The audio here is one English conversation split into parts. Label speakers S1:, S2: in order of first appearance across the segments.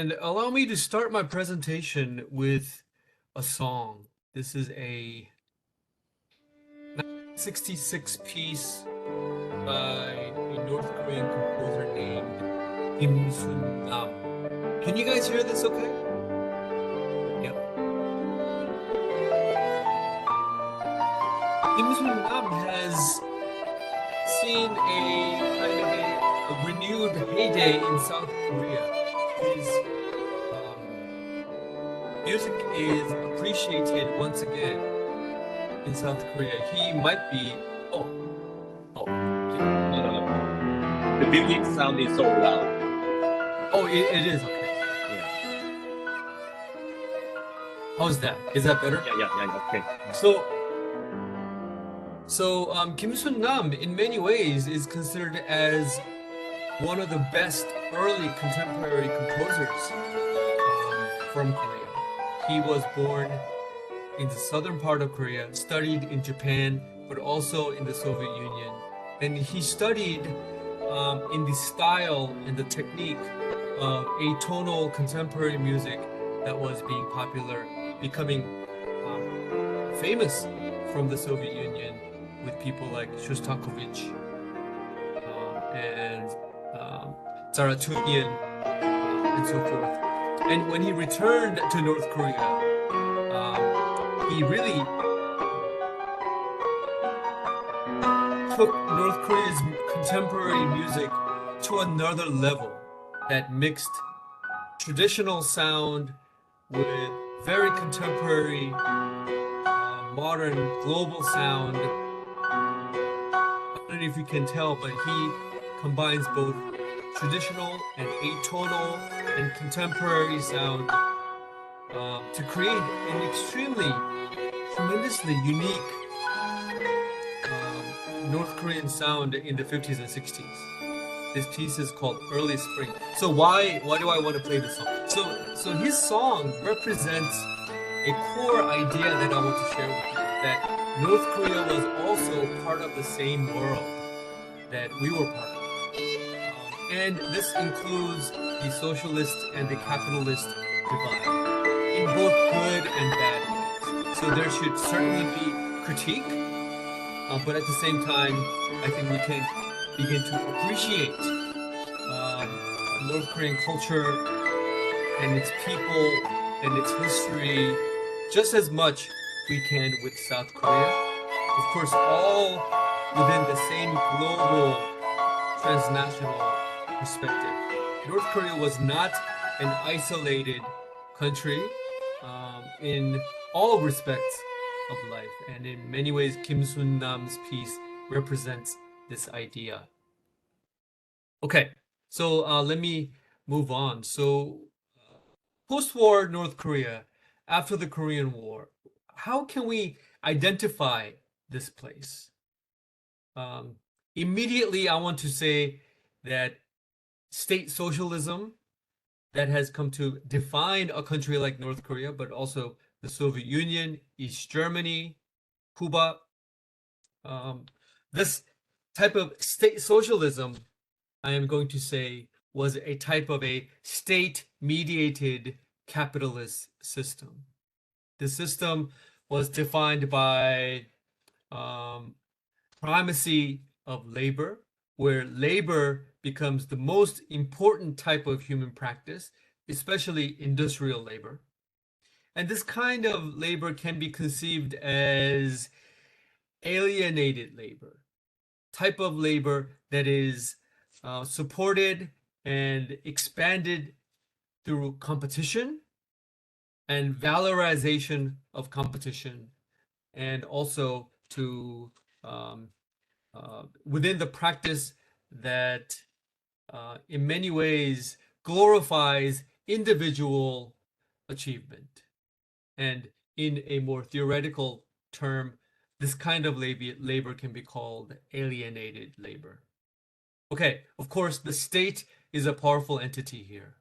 S1: And allow me to start my presentation with a song. This is a 1966 piece by a North Korean composer named Kim Sun-nam. Can you guys hear this okay? Yep. Kim Sun-nam has seen a kind of a renewed heyday in South Korea. His music is appreciated once again in South Korea. He might be. Okay.
S2: No, no, no. The music sound is so loud.
S1: Oh, it is okay.
S2: Yeah,
S1: How's that? Is that better?
S2: yeah, okay.
S1: So Kim Sun-nam, in many ways, is considered as one of the best early contemporary composers from Korea. He was born in the southern part of Korea, studied in Japan, but also in the Soviet Union. And he studied in the style and the technique of atonal contemporary music that was being popular, becoming famous from the Soviet Union with people like Shostakovich and Zaratunian and so forth. And when he returned to North Korea, he really took North Korea's contemporary music to another level that mixed traditional sound with very contemporary, modern, global sound. I don't know if you can tell, but he combines both traditional and atonal and contemporary sound to create an extremely, tremendously unique North Korean sound in the 50s and 60s. This piece is called Early Spring. So why do I want to play this song? So his song represents a core idea that I want to share with you, that North Korea was also part of the same world that we were part of. And this includes the socialist and the capitalist divide in both good and bad ways. So there should certainly be critique, but at the same time, I think we can begin to appreciate North Korean culture and its people and its history just as much we can with South Korea. Of course, all within the same global transnational perspective. North Korea was not an isolated country in all respects of life, and in many ways Kim Sun-nam's piece represents this idea. Okay, so let me move on. So post-war North Korea, after the Korean War, how can we identify this place? Immediately I want to say that state socialism that has come to define a country like North Korea, but also the Soviet Union, East Germany, Cuba. This type of state socialism, I am going to say, was a type of a state-mediated capitalist system. The system was defined by primacy of labor, where labor becomes the most important type of human practice, especially industrial labor. And this kind of labor can be conceived as alienated labor, type of labor that is supported and expanded through competition and valorization of competition, and also to within the practice that in many ways glorifies individual achievement. And in a more theoretical term, this kind of labor can be called alienated labor. Okay, of course, the state is a powerful entity here.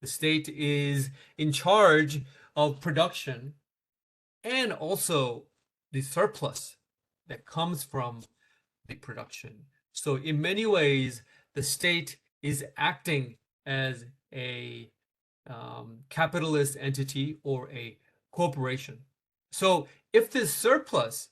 S1: The state is in charge of production and also the surplus that comes from the production. So in many ways, the state is acting as a capitalist entity or a corporation. So if this surplus,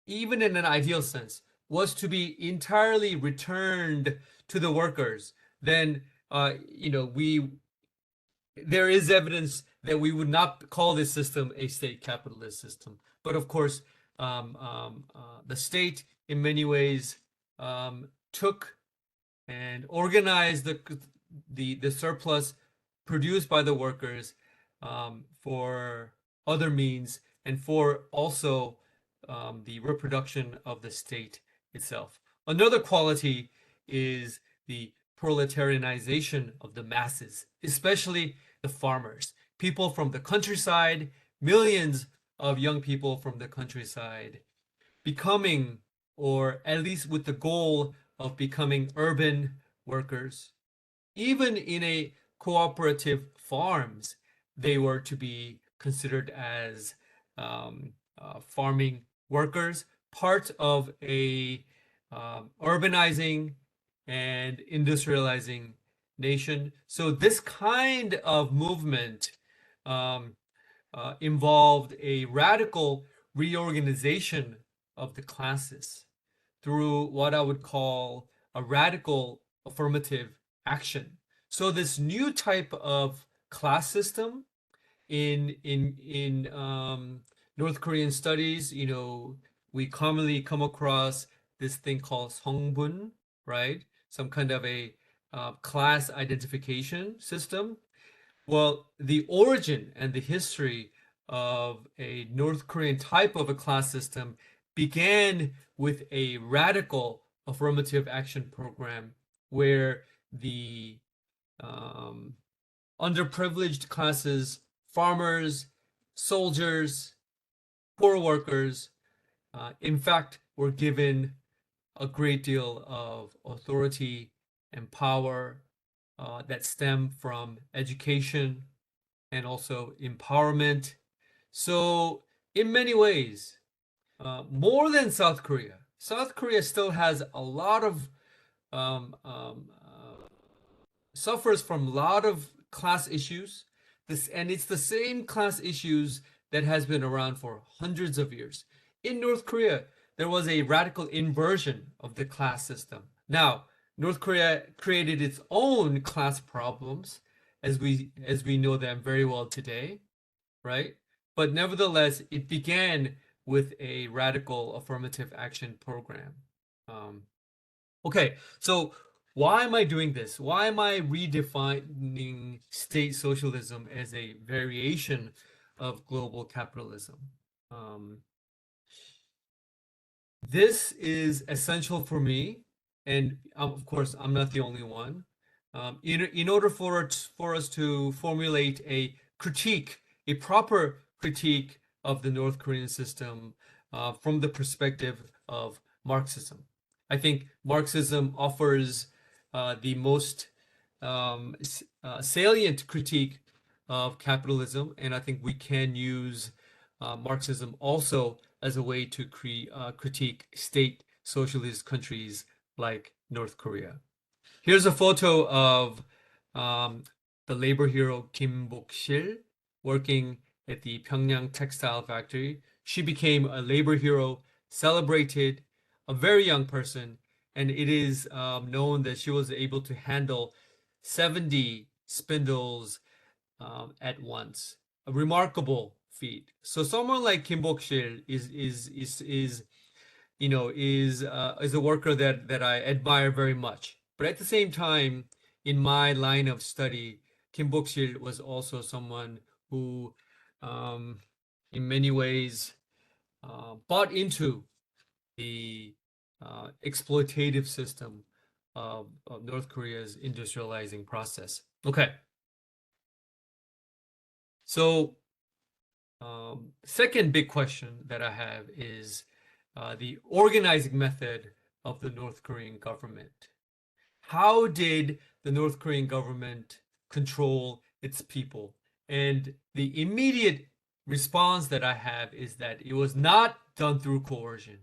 S1: even in an ideal sense, was to be entirely returned to the workers, then there is evidence that we would not call this system a state capitalist system. But of course, the state, in many ways, took and organized the surplus produced by the workers for other means and for also the reproduction of the state itself. Another quality is the proletarianization of the masses, especially the farmers, people from the countryside, millions of young people from the countryside becoming, or at least with the goal of becoming, urban workers. Even in a cooperative farms, they were to be considered as farming workers, part of a urbanizing and industrializing nation. So this kind of movement um, involved a radical reorganization of the classes through what I would call a radical affirmative action. So this new type of class system in North Korean studies, we commonly come across this thing called songbun, right? Some kind of a class identification system. Well, the origin and the history of a North Korean type of a class system began with a radical affirmative action program where the um, underprivileged classes, farmers, soldiers, poor workers, in fact, were given a great deal of authority and power that stem from education and also empowerment. So, in many ways, more than South Korea still has a lot of um, um, uh, suffers from a lot of class issues. And it's the same class issues that has been around for hundreds of years. In North Korea, there was a radical inversion of the class system. Now, North Korea created its own class problems as we know them very well today, right? But nevertheless, it began with a radical affirmative action program. Um, Okay, so why am I doing this? Why am I redefining state socialism as a variation of global capitalism? Um, this is essential for me, and of course, I'm not the only one. In order for us to formulate a critique, a proper critique of the North Korean system from the perspective of Marxism. I think Marxism offers the most salient critique of capitalism, and I think we can use Marxism also as a way to critique state socialist countries like North Korea. Here's a photo of um, the labor hero Kim Bok-sil working at the Pyongyang textile factory. She became a labor hero, celebrated, a very young person, and it is known that she was able to handle 70 spindles at once. A remarkable feat. So someone like Kim Bok-sil is a worker that I admire very much. But at the same time, in my line of study, Kim Bok-sil was also someone who, um, in many ways, bought into the exploitative system of North Korea's industrializing process. Okay, so second big question that I have is the organizing method of the North Korean government. How did the North Korean government control its people? And the immediate response that I have is that it was not done through coercion.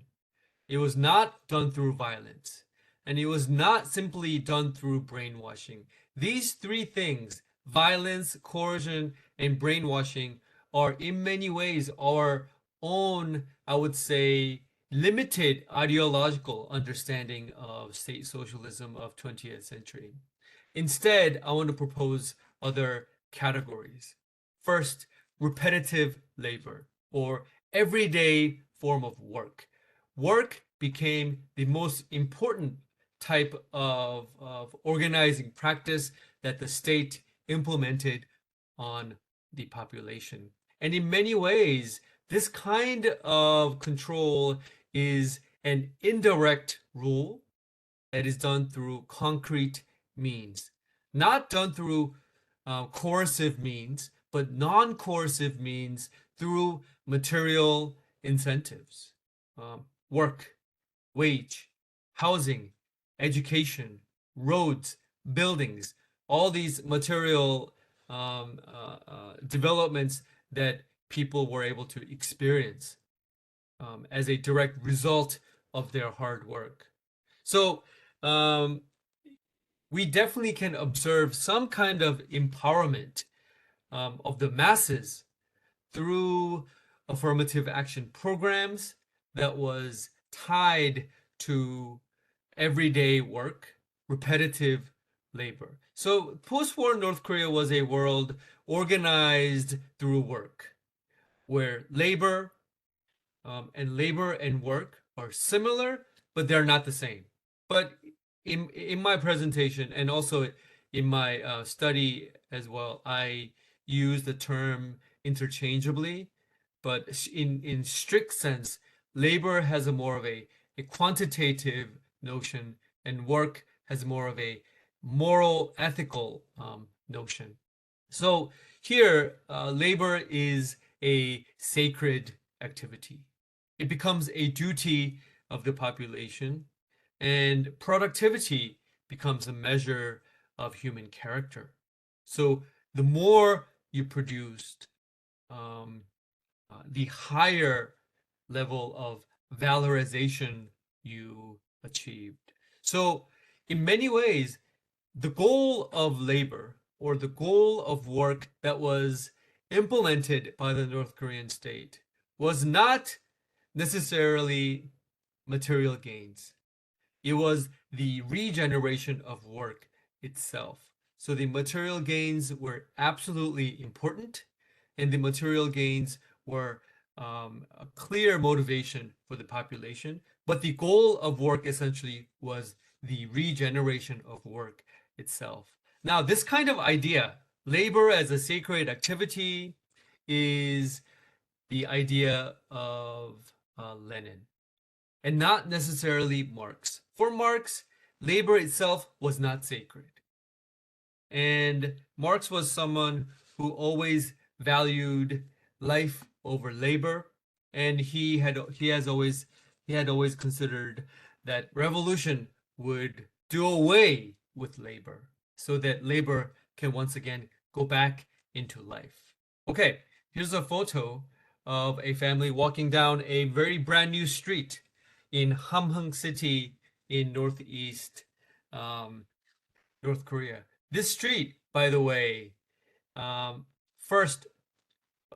S1: It was not done through violence. And it was not simply done through brainwashing. These three things violence, coercion, and brainwashing are in many ways our own, I would say, limited ideological understanding of state socialism of 20th century. Instead, I want to propose other categories. First, repetitive labor or everyday form of work. Work became the most important type of organizing practice that the state implemented on the population. And in many ways, this kind of control is an indirect rule that is done through concrete means, not done through coercive means, but non-coercive means through material incentives, work, wage, housing, education, roads, buildings, all these material developments that people were able to experience as a direct result of their hard work. So um, we definitely can observe some kind of empowerment of the masses through affirmative action programs that was tied to everyday work, repetitive labor. So post-war North Korea was a world organized through work, where labor and work are similar, but they're not the same. But in my presentation and also in my study as well, I use the term interchangeably, but in strict sense, labor has a more of a quantitative notion, and work has more of a moral, ethical notion. So here, labor is a sacred activity. It becomes a duty of the population, and productivity becomes a measure of human character. So the more you produced, um, the higher level of valorization you achieved. So in many ways, the goal of labor or the goal of work that was implemented by the North Korean state was not necessarily material gains. It was the regeneration of work itself. So the material gains were absolutely important, and the material gains were a clear motivation for the population. But the goal of work essentially was the regeneration of work itself. Now, this kind of idea, labor as a sacred activity, is the idea of Lenin and not necessarily Marx. For Marx, labor itself was not sacred. And Marx was someone who always valued life over labor, and he had always considered that revolution would do away with labor so that labor can once again go back into life. Okay, here's a photo of a family walking down a very brand new street in Hamhung City in northeast um, North Korea. This street, by the way, first,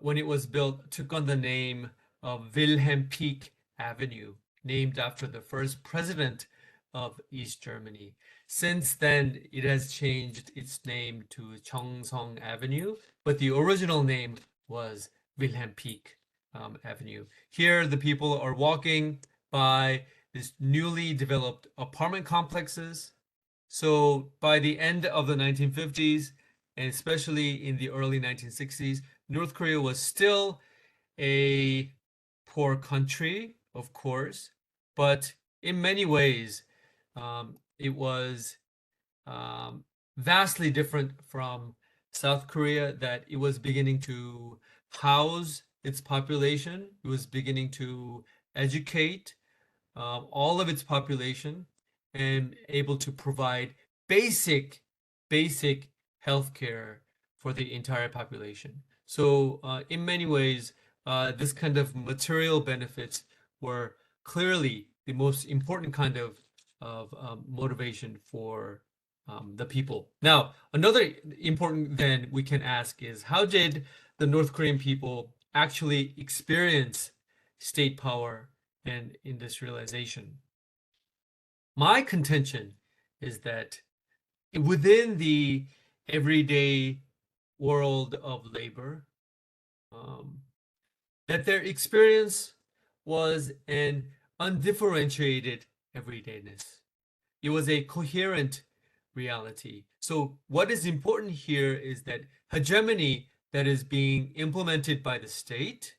S1: when it was built, took on the name of Wilhelm Pieck Avenue, named after the first president of East Germany. Since then, it has changed its name to Cheongsong Avenue, but the original name was Wilhelm Pieck Avenue. Here, the people are walking by this newly developed apartment complexes. So by the end of the 1950s, and especially in the early 1960s, North Korea was still a poor country, of course, but in many ways, it was vastly different from South Korea, that it was beginning to house its population. It was beginning to educate all of its population and able to provide basic, basic healthcare for the entire population. So, in many ways, this kind of material benefits were clearly the most important kind of motivation for the people. Now, another important then we can ask is, how did the North Korean people actually experience state power and industrialization? My contention is that within the everyday world of labor, um, that their experience was an undifferentiated everydayness. It was a coherent reality. So what is important here is that hegemony that is being implemented by the state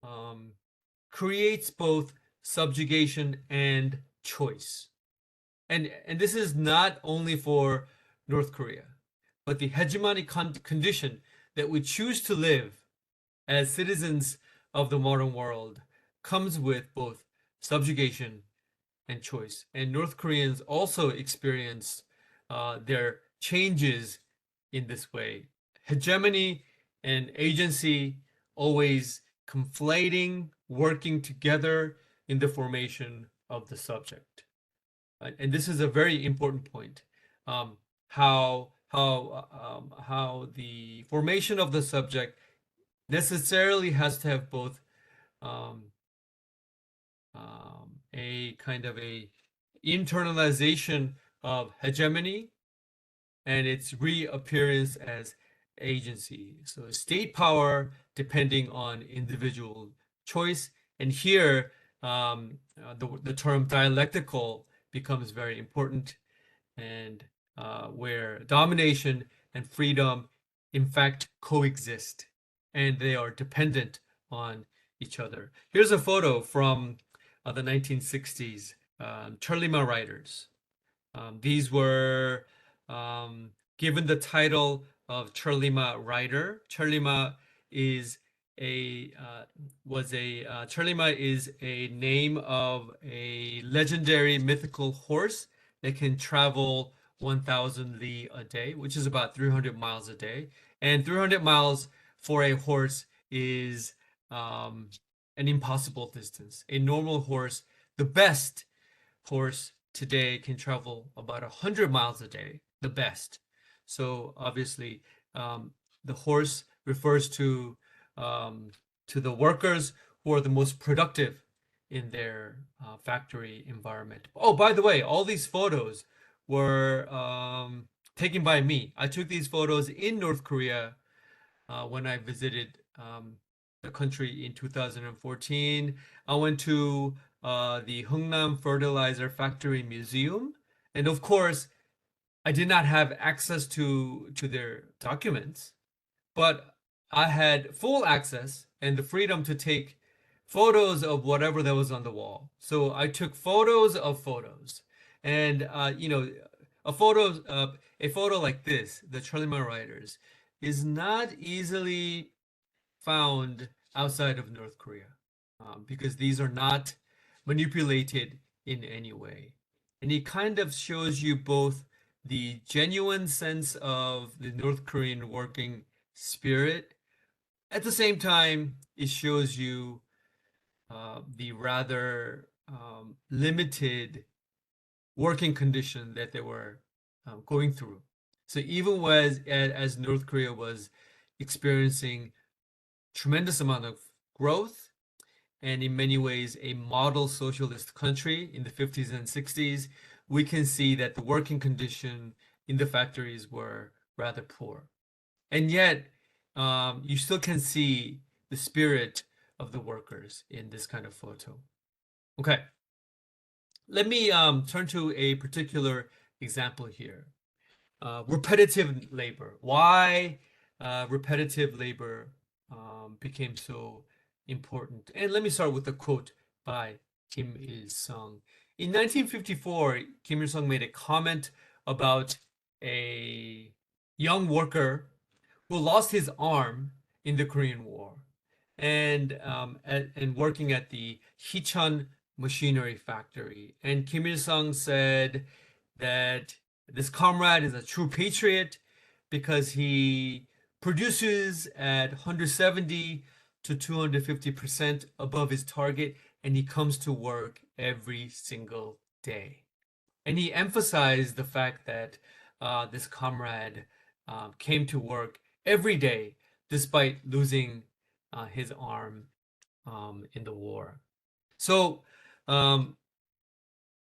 S1: um, creates both subjugation and choice. And this is not only for North Korea, but the hegemonic condition that we choose to live as citizens of the modern world comes with both subjugation and choice. And North Koreans also experience their changes in this way. Hegemony and agency always conflating, working together in the formation of the subject. And this is a very important point. How the formation of the subject necessarily has to have both um, a kind of a internalization of hegemony and its reappearance as agency. So state power depending on individual choice. And here, the term dialectical becomes very important, and where domination and freedom in fact coexist, and they are dependent on each other. Here's a photo from the 1960s, Charlima writers. These were given the title of Charlima writer. Charlima is Charlima is a name of a legendary mythical horse that can travel 1,000 li a day, which is about 300 miles a day. And 300 miles for a horse is an impossible distance. A normal horse, the best horse today, can travel about 100 miles a day, the best. So obviously, the horse refers to the workers who are the most productive in their factory environment. Oh, by the way, all these photos were taken by me. I took these photos in North Korea when I visited the country in 2014. I went to the Hungnam Fertilizer Factory Museum, and of course, I did not have access to their documents, but I had full access and the freedom to take photos of whatever that was on the wall. So I took photos of photos, and a photo like this, the Charlima Writers, is not easily found outside of North Korea, because these are not manipulated in any way. And it kind of shows you both the genuine sense of the North Korean working spirit. At the same time, it shows you the rather limited working condition that they were going through. So even as North Korea was experiencing tremendous amount of growth, and in many ways a model socialist country in the 50s and 60s, we can see that the working condition in the factories were rather poor. And yet, you still can see the spirit of the workers in this kind of photo. Okay, let me turn to a particular example here. Repetitive labor. Why repetitive labor became so important? And let me start with a quote by Kim Il-sung. In 1954, Kim Il-sung made a comment about a young worker who lost his arm in the Korean War, and working at the Hichun machinery factory. And Kim Il-sung said that this comrade is a true patriot because he produces at 170 to 250% above his target, and he comes to work every single day. And he emphasized the fact that this comrade came to work every day despite losing his arm in the war. So um,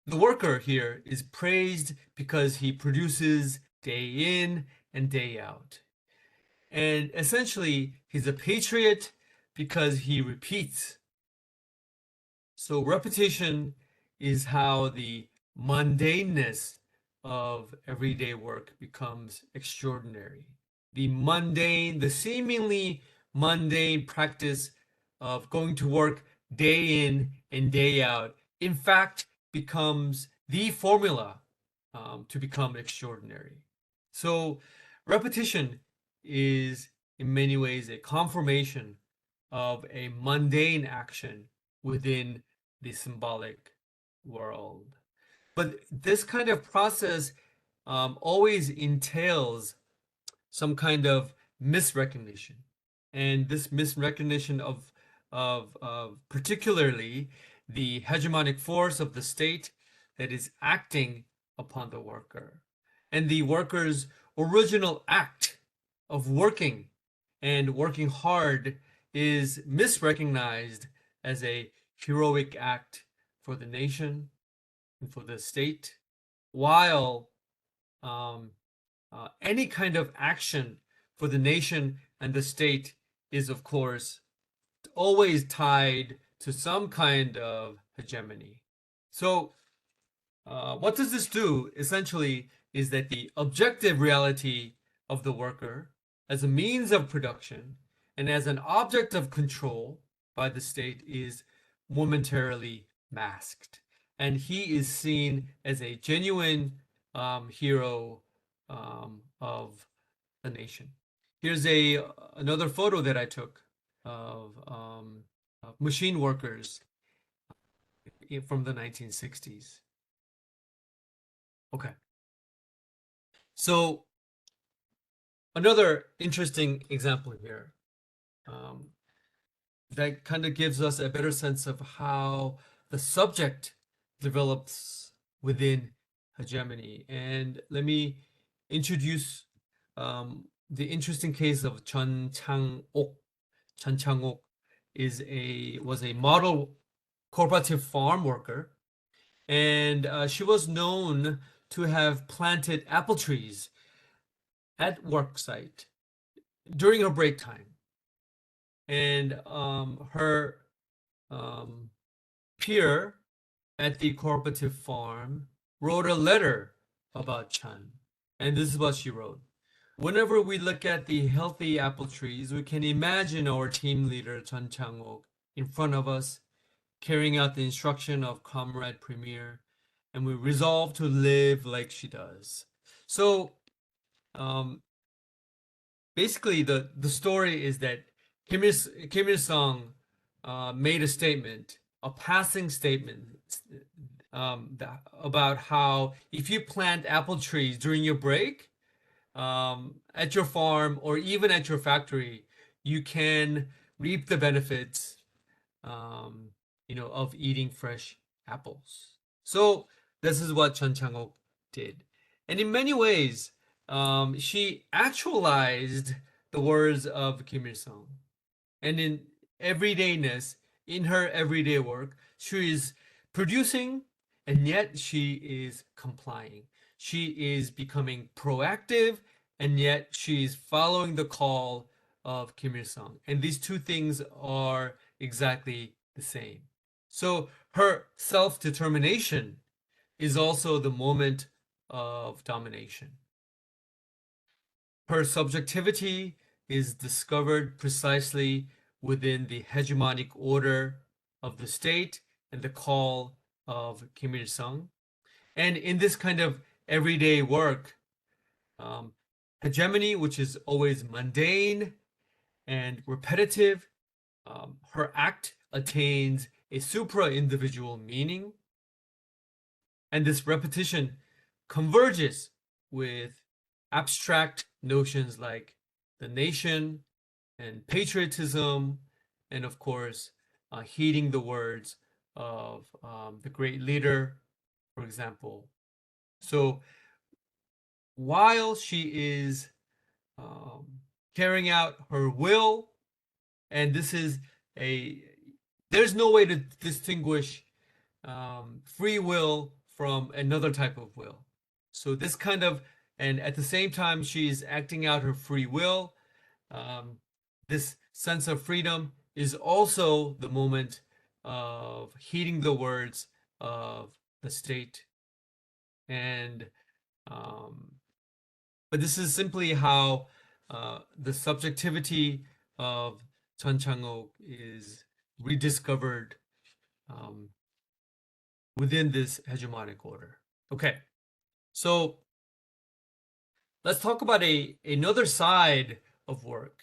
S1: the worker here is praised because he produces day in and day out. And essentially, he's a patriot because he repeats. So repetition is how the mundaneness of everyday work becomes extraordinary. The mundane, the seemingly mundane practice of going to work day in and day out, in fact, becomes the formula to become extraordinary. So repetition is in many ways a confirmation of a mundane action within the symbolic world. But this kind of process always entails some kind of misrecognition. And this misrecognition of particularly the hegemonic force of the state that is acting upon the worker. And the worker's original act of working and working hard is misrecognized as a heroic act for the nation and for the state, while um, any kind of action for the nation and the state is, of course, always tied to some kind of hegemony. So, what does this do? Essentially, is that the objective reality of the worker as a means of production and as an object of control by the state is momentarily masked. And he is seen as a genuine hero of the nation. Here's another photo that I took of machine workers from the 1960s. Okay. So another interesting example here um, that kind of gives us a better sense of how the subject develops within hegemony. And let me introduce the interesting case of Chun Chang-ok. Chun Chang-ok was a model cooperative farm worker, and she was known to have planted apple trees at work site during her break time. And her peer at the cooperative farm wrote a letter about Chan. And this is what she wrote. Whenever we look at the healthy apple trees, we can imagine our team leader, Chun Chang-ok, in front of us, carrying out the instruction of Comrade Premier, and we resolve to live like she does. So um, basically, the story is that Kim Il Sung made a statement, a passing statement, about how if you plant apple trees during your break at your farm or even at your factory, you can reap the benefits, um, of eating fresh apples. So this is what Chun Chang-ok did, and in many ways, she actualized the words of Kim Il Sung. And in everydayness, in her everyday work, she is producing, and yet she is complying. She is becoming proactive, and yet she is following the call of Kim Il Sung. And these two things are exactly the same. So her self determination is also the moment of domination. Her subjectivity is discovered precisely within the hegemonic order of the state and the call of Kim Il Sung. And in this kind of everyday work, hegemony, which is always mundane and repetitive, her act attains a supra individual meaning. And this repetition converges with abstract notions like the nation and patriotism, and of course, heeding the words of the great leader, for example, So while she is um, carrying out her will, and this is a there's no way to distinguish free will from another type of will. So this kind of, and at the same time, she's acting out her free will. Um, this sense of freedom is also the moment of heeding the words of the state. And, um, but this is simply how the subjectivity of Chun Chang-ok is rediscovered um, within this hegemonic order. Okay, so let's talk about another side of work,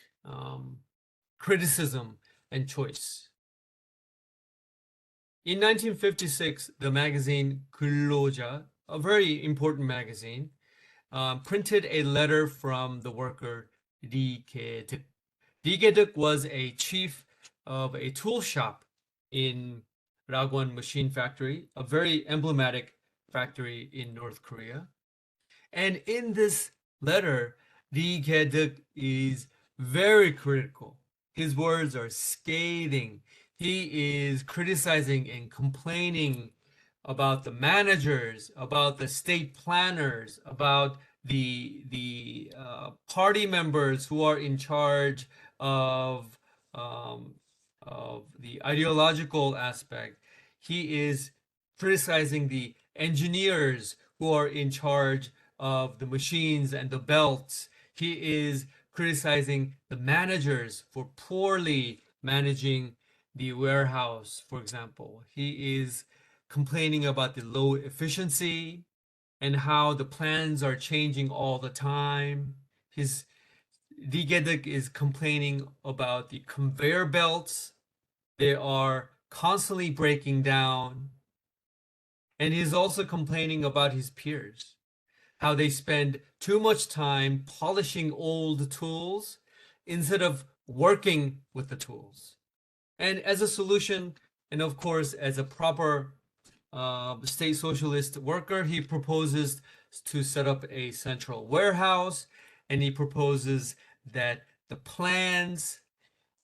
S1: criticism and choice. In 1956, the magazine 근로자, a very important magazine, printed a letter from the worker Lee Ge-deuk. Lee Ge-deuk was a chief of a tool shop in Ragwon Machine Factory, a very emblematic factory in North Korea. And in this letter, Lee Ge-deuk is very critical. His words are scathing. He is criticizing and complaining about the managers, about the state planners, about the party members who are in charge of um, of the ideological aspect. He is criticizing the engineers who are in charge of the machines and the belts. He is criticizing the managers for poorly managing the warehouse, for example. He is complaining about the low efficiency and how the plans are changing all the time. His Lee Ge-deuk is complaining about the conveyor belts. They are constantly breaking down. And he's also complaining about his peers, how they spend too much time polishing old tools instead of working with the tools. And as a solution, and of course, as a proper state socialist worker, he proposes to set up a central warehouse, and he proposes that the plans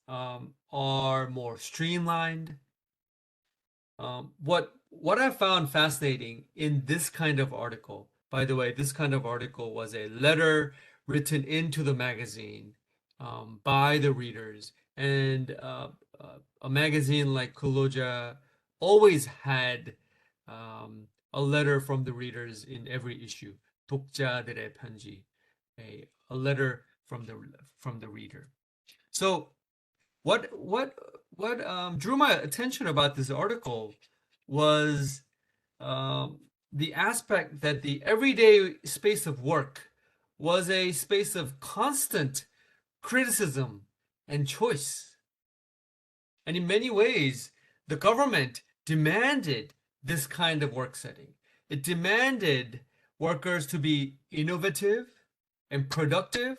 S1: are more streamlined. What I found fascinating in this kind of article, by the way, this kind of article was a letter written into the magazine by the readers, and a magazine like Kuloja always had a letter from the readers in every issue. 독자들의 편지, a letter from the reader. So what drew my attention about this article was the aspect that the everyday space of work was a space of constant criticism and choice. And in many ways, the government demanded this kind of work setting. It demanded workers to be innovative and productive,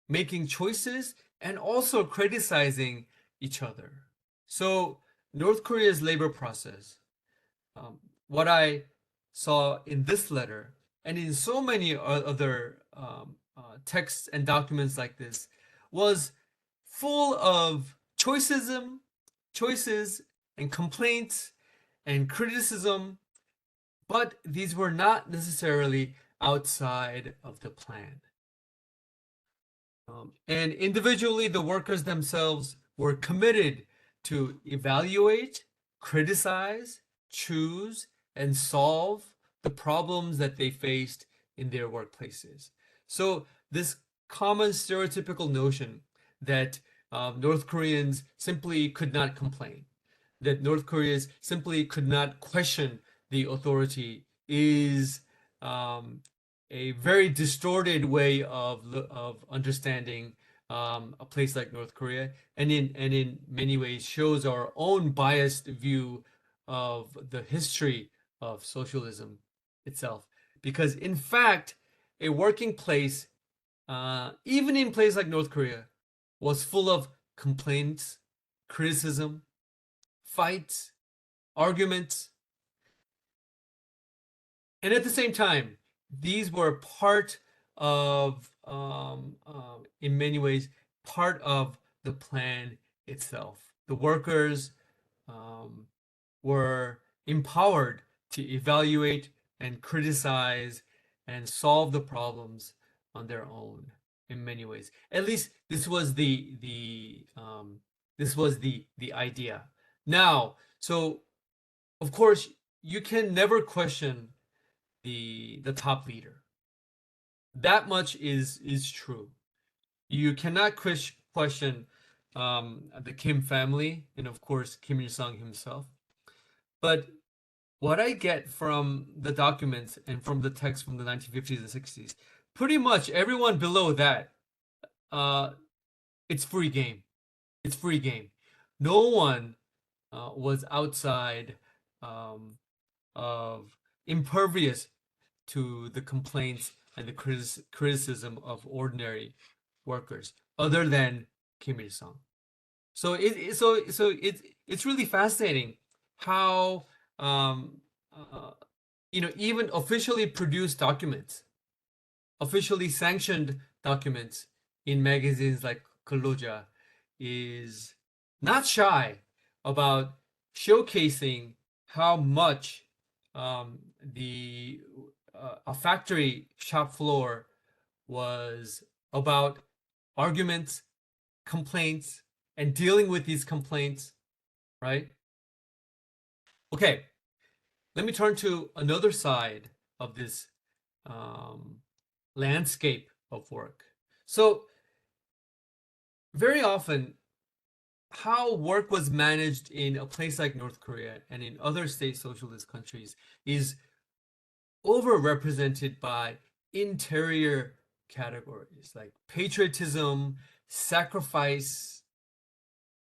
S1: making choices, and also criticizing each other. So, North Korea's labor process, what I saw in this letter and in so many other texts and documents like this, was full of choices and complaints and criticism, but these were not necessarily outside of the plan. And individually, the workers themselves were committed to evaluate, criticize, choose, and solve the problems that they faced in their workplaces. So, this common stereotypical notion that North Koreans simply could not complain, that North Koreans simply could not question the authority is a very distorted way of understanding a place like North Korea, and in many ways shows our own biased view of the history of socialism itself. Because in fact, a working place, even in place like North Korea, was full of complaints, criticism, fights, arguments, and at the same time, these were part of, in many ways, part of the plan itself. The workers um, were empowered to evaluate and criticize and solve the problems on their own in many ways. At least this was the idea. Now, so of course you can never question the top leader. That much is true. You cannot question the Kim family and of course Kim Il Sung himself. But what I get from the documents and from the text from the 1950s and 60s, pretty much everyone below that, uh, it's free game. It's free game. No one was outside um, of impervious to the complaints and the criticism of ordinary workers, other than Kim Il Sung. So it's really fascinating how um, uh, even officially produced documents, officially sanctioned documents in magazines like Koloja is not shy about showcasing how much the a factory shop floor was about arguments, complaints, and dealing with these complaints, right? Okay, let me turn to another side of this um, landscape of work. So, very often, how work was managed in a place like North Korea and in other state socialist countries is overrepresented by interior categories like patriotism, sacrifice,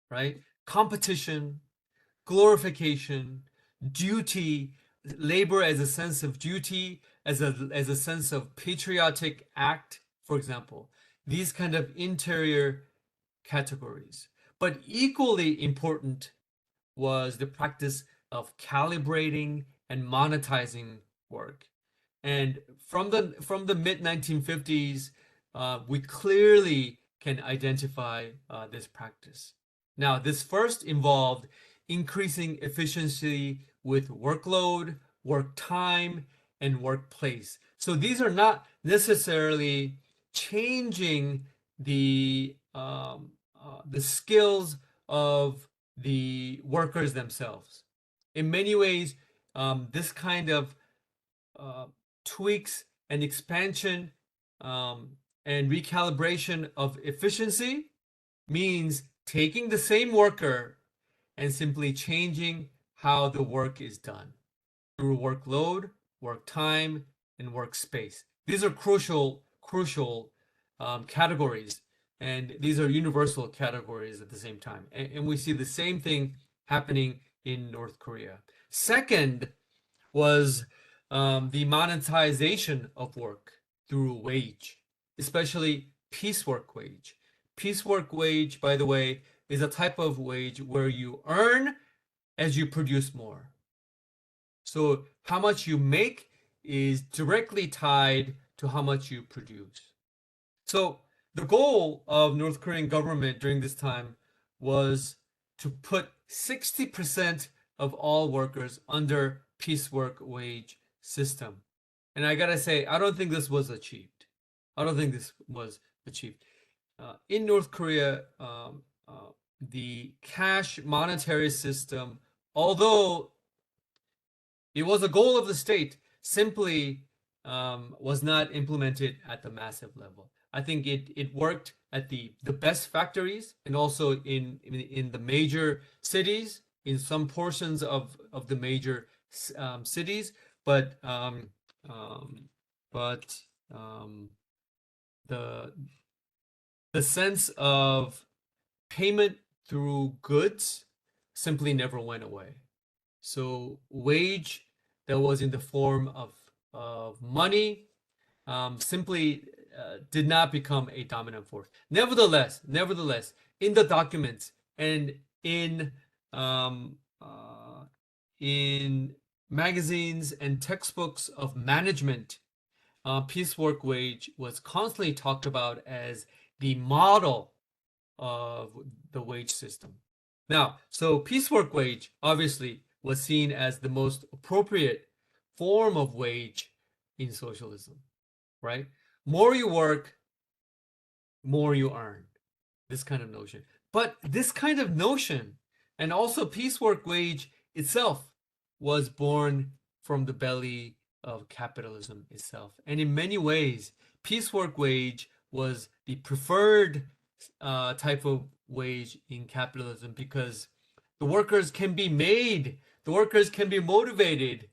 S1: right? Competition, glorification, duty, labor as a sense of duty, as a sense of patriotic act, for example. These kind of interior categories. But equally important was the practice of calibrating and monetizing work. And from the mid 1950s, we clearly can identify this practice. Now, this first involved increasing efficiency with workload, work time, and workplace. So these are not necessarily changing the skills of the workers themselves. In many ways, this kind of uh, tweaks and expansion um, and recalibration of efficiency means taking the same worker and simply changing how the work is done through workload, work time, and workspace. These are crucial categories, and these are universal categories at the same time. And we see the same thing happening in North Korea. Second was the monetization of work through wage, especially piecework wage. Piecework wage, by the way, is a type of wage where you earn as you produce more. So how much you make is directly tied to how much you produce. So the goal of North Korean government during this time was to put 60% of all workers under piecework wage system. And I gotta say, I don't think this was achieved. I don't think this was achieved. In North Korea, the cash monetary system, although it was a goal of the state, simply was not implemented at the massive level. I think it worked at the best factories and also in the major cities, in some portions of the major cities, but um, but the the sense of payment through goods simply never went away. So wage that was in the form of money simply did not become a dominant force. Nevertheless, in the documents and um, uh, in magazines and textbooks of management, piecework wage was constantly talked about as the model of the wage system. Now, so piecework wage obviously was seen as the most appropriate form of wage in socialism, right? More you work, more you earn. This kind of notion. But this kind of notion, and also piecework wage itself, was born from the belly of capitalism itself. And in many ways, piecework wage was the preferred type of wage in capitalism because the workers can be made, the workers can be motivated,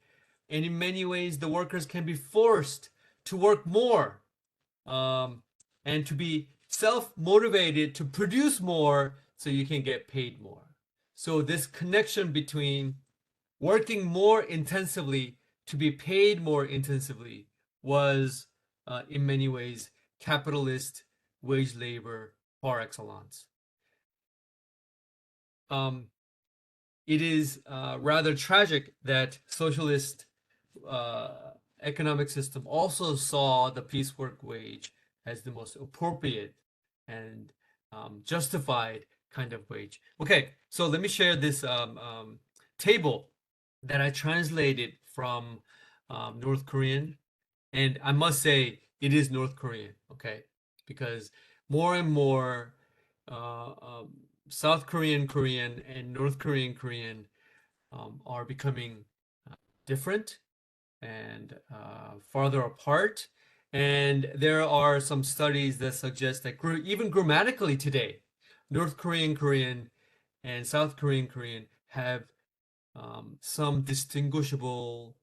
S1: and in many ways, the workers can be forced to work more, and to be self-motivated to produce more so you can get paid more. So this connection between working more intensively to be paid more intensively was, in many ways, capitalist wage labor par excellence. It is rather tragic that socialist economic system also saw the piecework wage as the most appropriate and justified kind of wage. Okay, so let me share this table that I translated from North Korean, and I must say it is North Korean, okay, because more and more uh, um, South Korean Korean and North Korean Korean are becoming different and farther apart. And there are some studies that suggest that even grammatically today, North Korean Korean and South Korean Korean have some distinguishable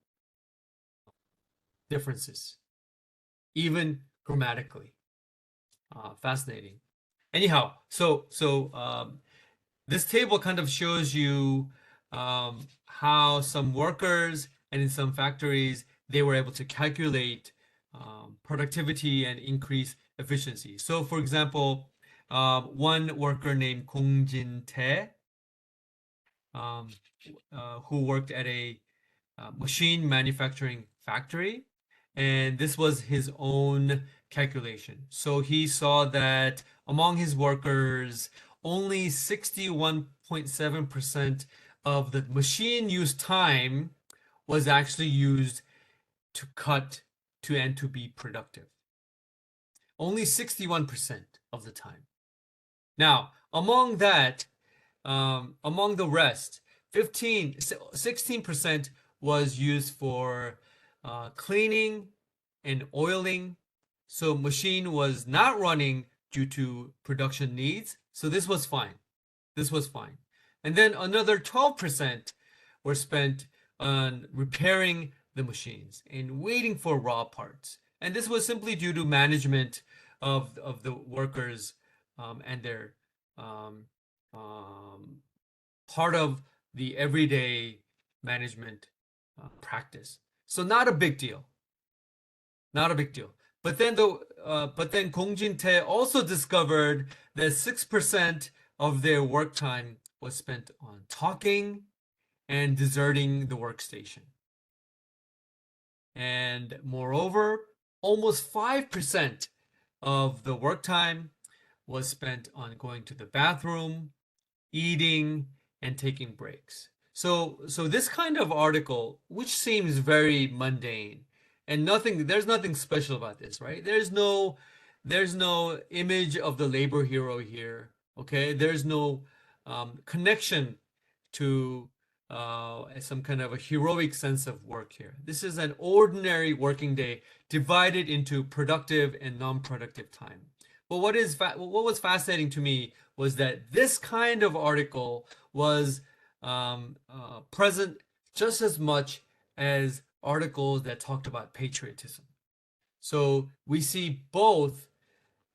S1: differences, even grammatically. Fascinating. Anyhow, this table kind of shows you how some workers and in some factories they were able to calculate productivity and increase efficiency. So, for example, one worker named Kong Jin-tae, um, who worked at a machine manufacturing factory, and this was his own calculation. So he saw that among his workers, only 61.7% of the machine use time was actually used to cut to and to be productive. Only 61% of the time. Now, among that, among the rest, 16% was used for cleaning and oiling. So machine was not running due to production needs. So this was fine. This was fine. And then another 12% were spent on repairing the machines and waiting for raw parts. And this was simply due to management of the workers and their um, um, part of the everyday management practice. So not a big deal. Not a big deal. But then Gong Jin-tae also discovered that 6% of their work time was spent on talking and deserting the workstation. And moreover, almost 5% of the work time was spent on going to the bathroom, eating, and taking breaks. So this kind of article, which seems very mundane, and there's nothing special about this, right? There's no image of the labor hero here. Okay, there's no connection to some kind of a heroic sense of work here. This is an ordinary working day divided into productive and non-productive time. But what was fascinating to me was that this kind of article was present just as much as articles that talked about patriotism. So we see both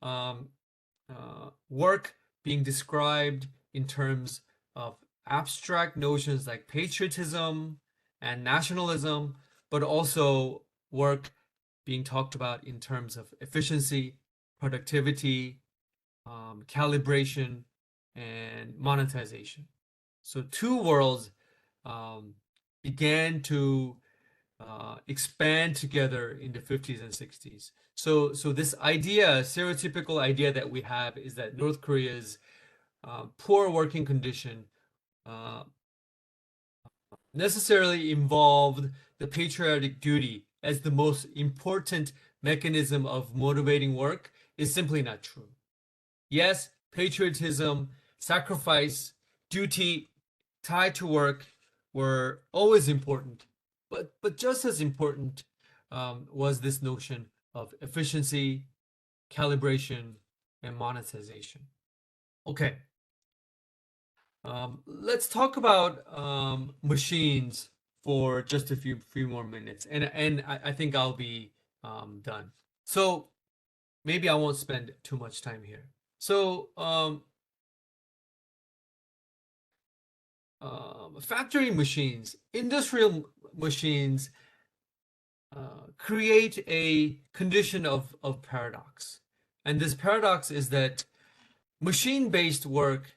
S1: um, work being described in terms of abstract notions like patriotism and nationalism, but also work being talked about in terms of efficiency, productivity, calibration, and monetization. So two worlds began to expand together in the 50s and 60s. So this idea, stereotypical idea that we have is that North Korea's poor working condition uh, necessarily involved the patriotic duty as the most important mechanism of motivating work is simply not true. Yes, patriotism, sacrifice, duty tied to work were always important, but just as important was this notion of efficiency, calibration, and monetization. Okay, let's talk about machines for just a few more minutes, and I think I'll be done. So maybe I won't spend too much time here. So factory machines, industrial machines create a condition of paradox. And this paradox is that machine-based work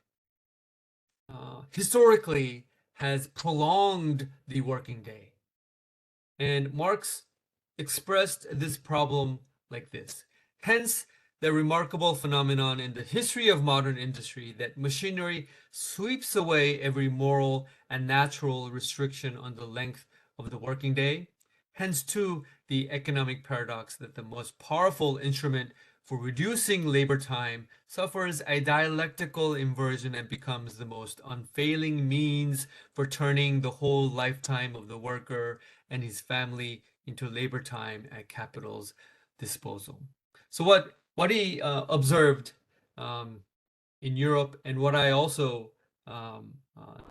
S1: historically has prolonged the working day. And Marx expressed this problem like this. Hence, the remarkable phenomenon in the history of modern industry that machinery sweeps away every moral and natural restriction on the length of the working day. Hence, too, the economic paradox that the most powerful instrument for reducing labor time suffers a dialectical inversion and becomes the most unfailing means for turning the whole lifetime of the worker and his family into labor time at capital's disposal. So what he observed in Europe and what I also um, uh,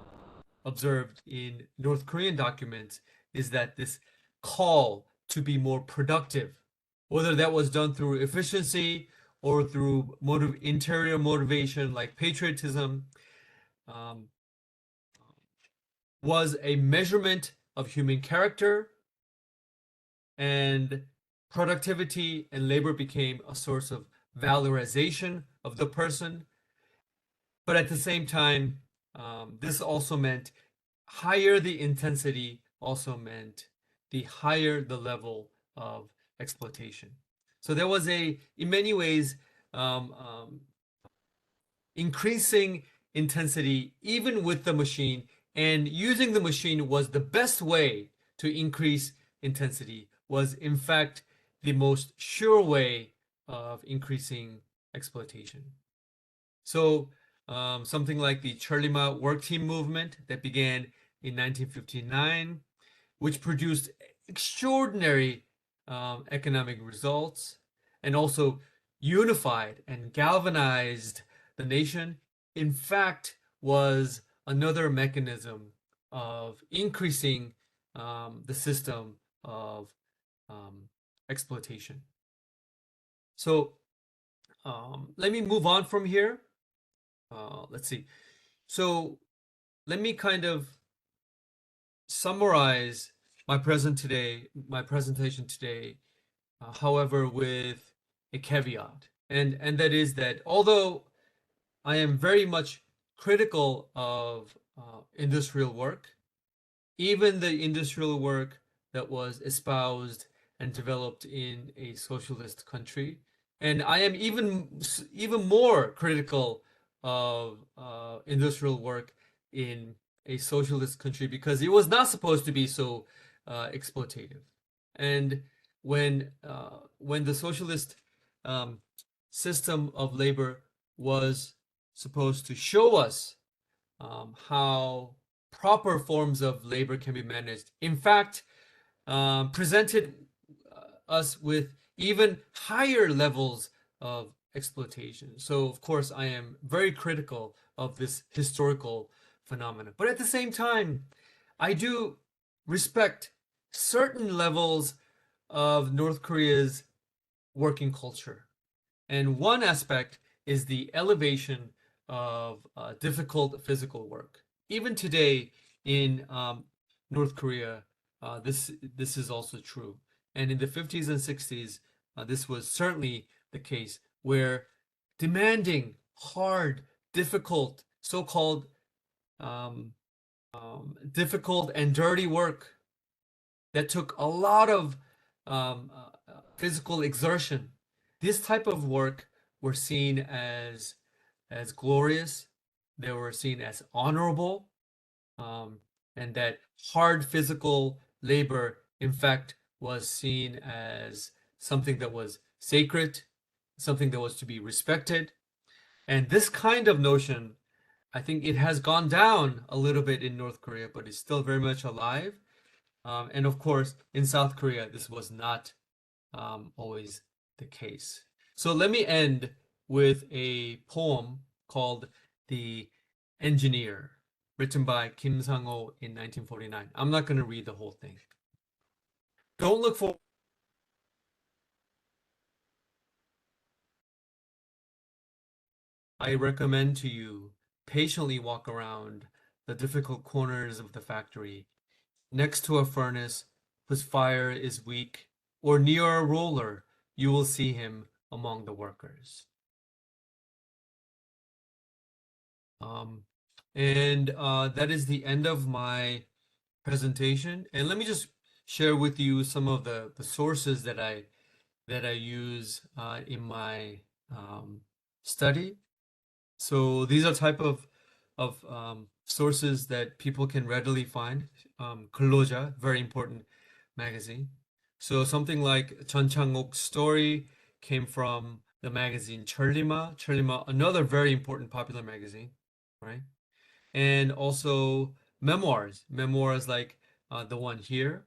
S1: observed in North Korean documents is that this call to be more productive, whether that was done through efficiency or through interior motivation like patriotism, um, was a measurement of human character, and productivity and labor became a source of valorization of the person. But at the same time, this also meant higher the intensity, also meant the higher the level of exploitation. So there was in many ways, increasing intensity even with the machine, and using the machine was the best way to increase intensity, was in fact the most sure way of increasing exploitation. So something like the Charlima work team movement that began in 1959, which produced extraordinary economic results and also unified and galvanized the nation, in fact, was another mechanism of increasing the system of exploitation. So let me move on from here. Let's see. So let me kind of summarize my presentation today, however, with a caveat, and that is that although I am very much critical of industrial work, even the industrial work that was espoused and developed in a socialist country, and I am even more critical of industrial work in a socialist country because it was not supposed to be so exploitative. And when the socialist um, system of labor was supposed to show us how proper forms of labor can be managed, in fact, presented us with even higher levels of exploitation. So, of course, I am very critical of this historical phenomenon. But at the same time, I do respect certain levels of North Korea's working culture. And one aspect is the elevation of difficult physical work. Even today in North Korea, this is also true. And in the 50s and 60s, this was certainly the case where demanding, hard, difficult, so-called difficult and dirty work that took a lot of physical exertion. This type of work were seen as glorious. They were seen as honorable, um, and that hard physical labor, in fact, was seen as something that was sacred, something that was to be respected. And this kind of notion, I think it has gone down a little bit in North Korea, but it's still very much alive. And of course, in South Korea, this was not always the case. So let me end with a poem called The Engineer, written by Kim Sang-ho in 1949. I'm not going to read the whole thing. Don't look for I recommend to you patiently walk around the difficult corners of the factory, next to a furnace whose fire is weak, or near a roller, you will see him among the workers. Um, and that is the end of my presentation. And let me just share with you some of the sources that I use in my study. So these are type of sources that people can readily find. 근로자, very important magazine. So something like Chun Chang-ok's story came from the magazine Cheolima. Cheolima, another very important popular magazine, right? And also memoirs like the one here,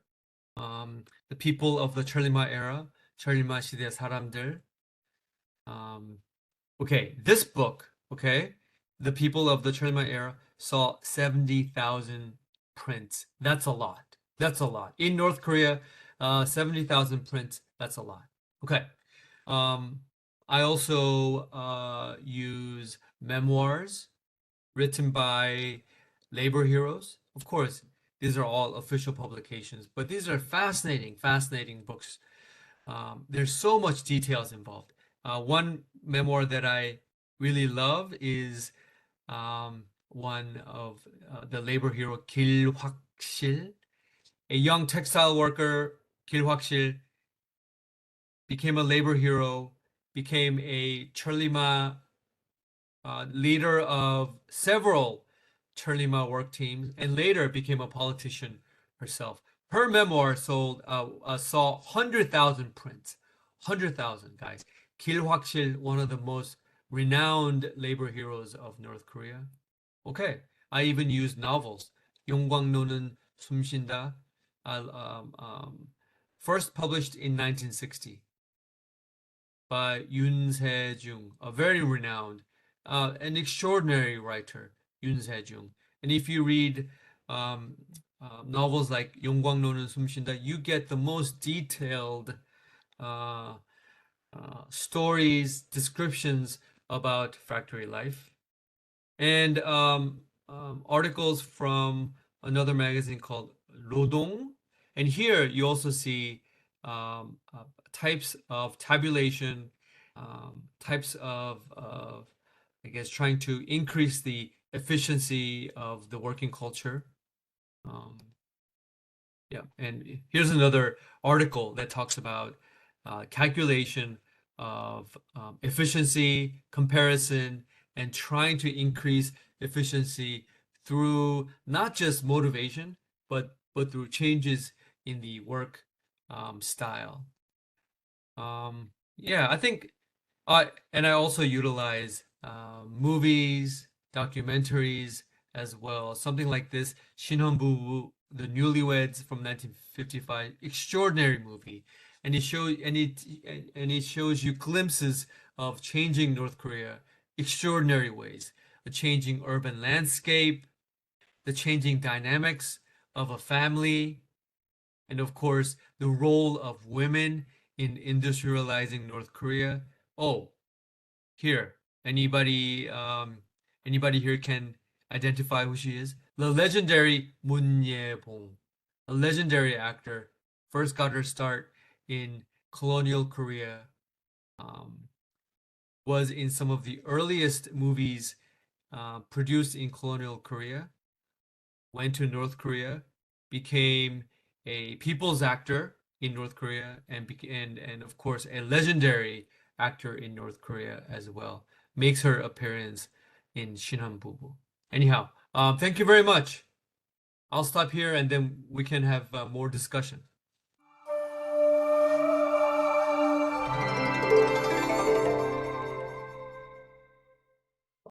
S1: the people of the Cheolima era, Cheolima 시대 사람들. Okay, this book, okay, the people of the Cheolima era saw 70,000 prints. That's a lot. That's a lot. In North Korea, 70,000 prints, that's a lot. Okay. Um, I also use memoirs written by labor heroes. Of course, these are all official publications, but these are fascinating books. There's so much details involved. One memoir that I really love is one of the labor hero Gil Hwak-sil, a young textile worker. Gil Hwak-sil became a labor hero, became a Cheolima leader of several Cheolima work teams, and later became a politician herself. Her memoir saw 100,000 prints. 100,000, guys. Gil Hwak-sil, one of the most renowned labor heroes of North Korea. Okay, I even used novels. 용광로는 숨쉰다, first published in 1960 by Yoon Se-jung, a very renowned, an extraordinary writer, Yoon Se-jung. And if you read novels like 용광로는 숨쉰다, you get the most detailed stories, descriptions about factory life. And articles from another magazine called 노동. And here you also see types of tabulation, types of, I guess, trying to increase the efficiency of the working culture. Yeah, and here's another article that talks about calculation of efficiency, comparison, and trying to increase efficiency through not just motivation, but through changes in the work style. Yeah, I think, and I also utilize movies, documentaries as well. Something like this, 신혼부부, The Newlyweds from 1955, extraordinary movie, and it shows you glimpses of changing North Korea, extraordinary ways, a changing urban landscape, the changing dynamics of a family, and of course, the role of women in industrializing North Korea. Oh, here, anybody here can identify who she is? The legendary Moon Ye-bong, a legendary actor, first got her start in colonial Korea, was in some of the earliest movies produced in colonial Korea, went to North Korea, became a people's actor in North Korea and of course a legendary actor in North Korea as well. Makes her appearance in Shinhan Bubu. Anyhow, thank you very much. I'll stop here and then we can have more discussion.